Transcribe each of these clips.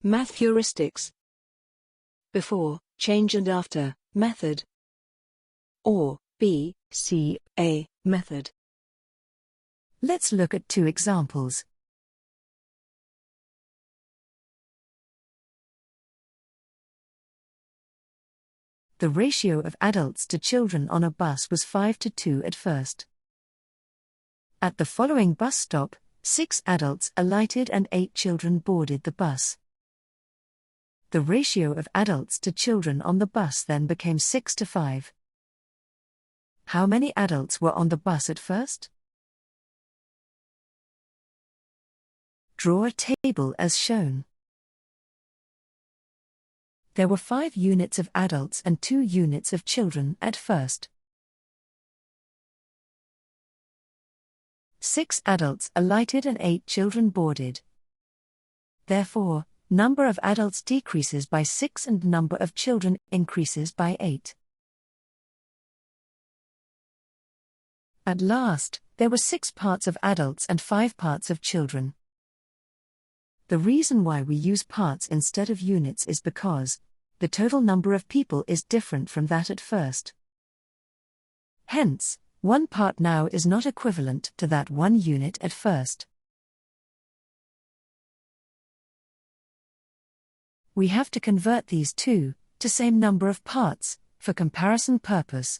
Math Heuristics. Before, change and after, method. Or, BCA, method. Let's look at two examples. The ratio of adults to children on a bus was 5:2 at first. At the following bus stop, 6 adults alighted and 8 children boarded the bus. The ratio of adults to children on the bus then became 6:5. How many adults were on the bus at first? Draw a table as shown. There were 5 units of adults and 2 units of children at first. 6 adults alighted and 8 children boarded. Therefore, number of adults decreases by 6 and number of children increases by 8. At last, there were 6 parts of adults and 5 parts of children. The reason why we use parts instead of units is because the total number of people is different from that at first. Hence, one part now is not equivalent to that one unit at first. We have to convert these two to same number of parts for comparison purpose.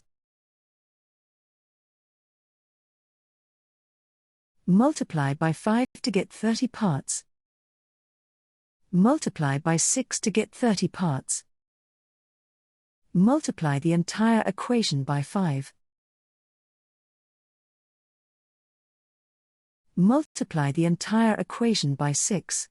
Multiply by 5 to get 30 parts. Multiply by 6 to get 30 parts. Multiply the entire equation by 5. Multiply the entire equation by 6.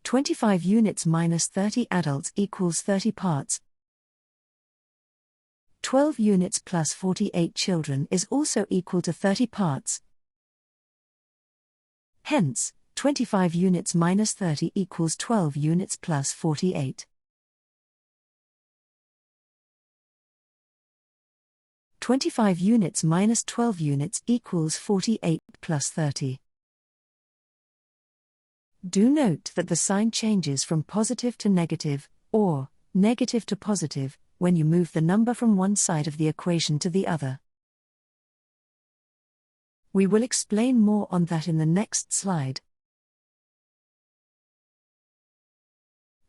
"25 units minus 30 adults equals 30 parts. 12 units plus 48 children is also equal to 30 parts. Hence, 25 units minus 30 equals 12 units plus 48. 25 units minus 12 units equals 48 plus 30. Do note that the sign changes from positive to negative, or negative to positive, when you move the number from one side of the equation to the other. We will explain more on that in the next slide.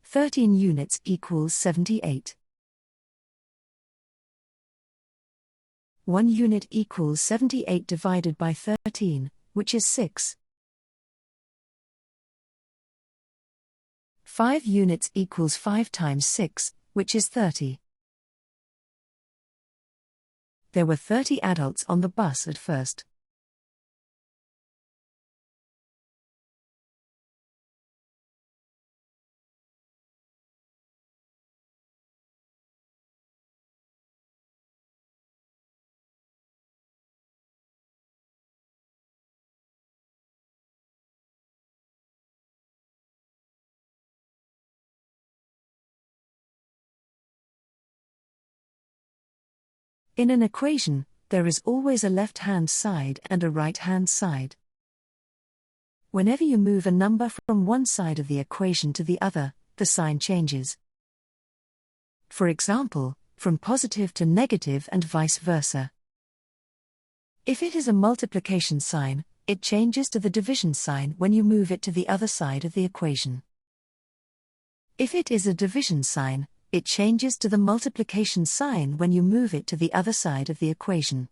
13 units equals 78. 1 unit equals 78 divided by 13, which is 6. 5 units equals 5 times 6, which is 30. There were 30 adults on the bus at first. In an equation, there is always a left-hand side and a right-hand side. Whenever you move a number from one side of the equation to the other, the sign changes. For example, from positive to negative and vice versa. If it is a multiplication sign, it changes to the division sign when you move it to the other side of the equation. If it is a division sign, it changes to the multiplication sign when you move it to the other side of the equation.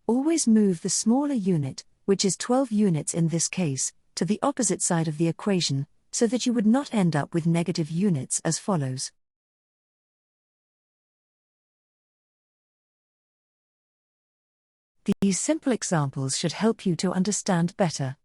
Always move the smaller unit, which is 12 units in this case, to the opposite side of the equation, so that you would not end up with negative units as follows. These simple examples should help you to understand better.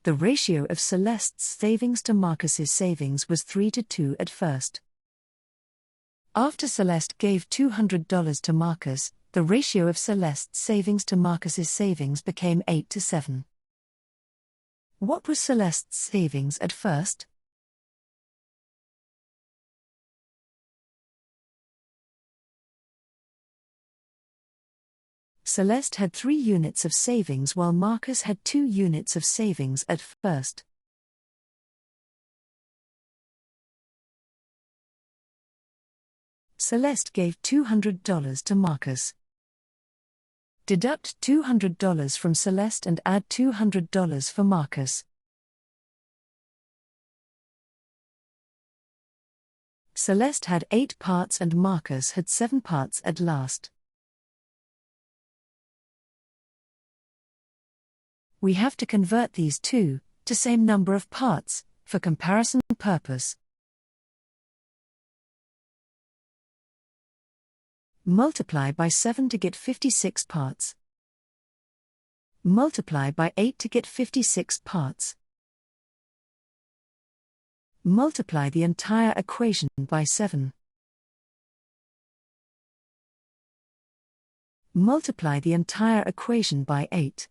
The ratio of Celeste's savings to Marcus's savings was 3-2 at first. After Celeste gave $200 to Marcus, the ratio of Celeste's savings to Marcus's savings became 8-7. What was Celeste's savings at first? Celeste had 3 units of savings while Marcus had 2 units of savings at first. Celeste gave $200 to Marcus. Deduct $200 from Celeste and add $200 for Marcus. Celeste had 8 parts and Marcus had 7 parts at last. We have to convert these two to same number of parts, for comparison purpose. Multiply by 7 to get 56 parts. Multiply by 8 to get 56 parts. Multiply the entire equation by 7. Multiply the entire equation by 8.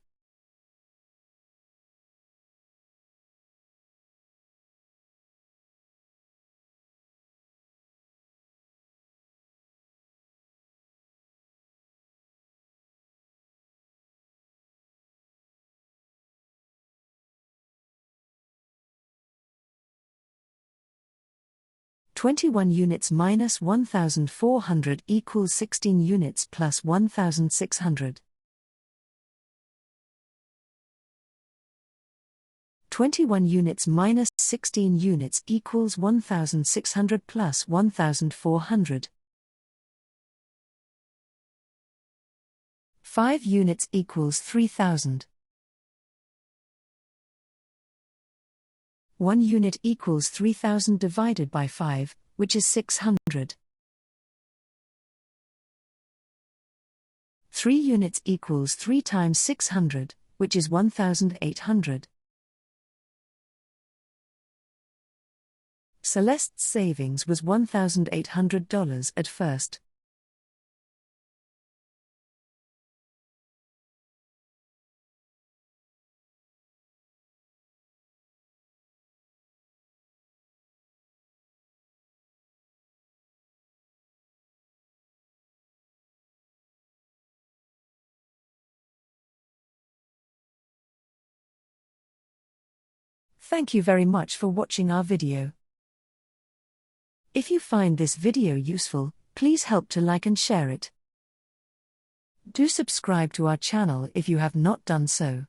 "21 units minus 1,400 equals 16 units plus 1,600. 21 units minus 16 units equals 1,600 plus 1,400. 5 units equals 3,000. 1 unit equals 3,000 divided by 5, which is 600. 3 units equals 3 times 600, which is 1,800. Celeste's savings was $1,800 at first. Thank you very much for watching our video. If you find this video useful, please help to like and share it. Do subscribe to our channel if you have not done so.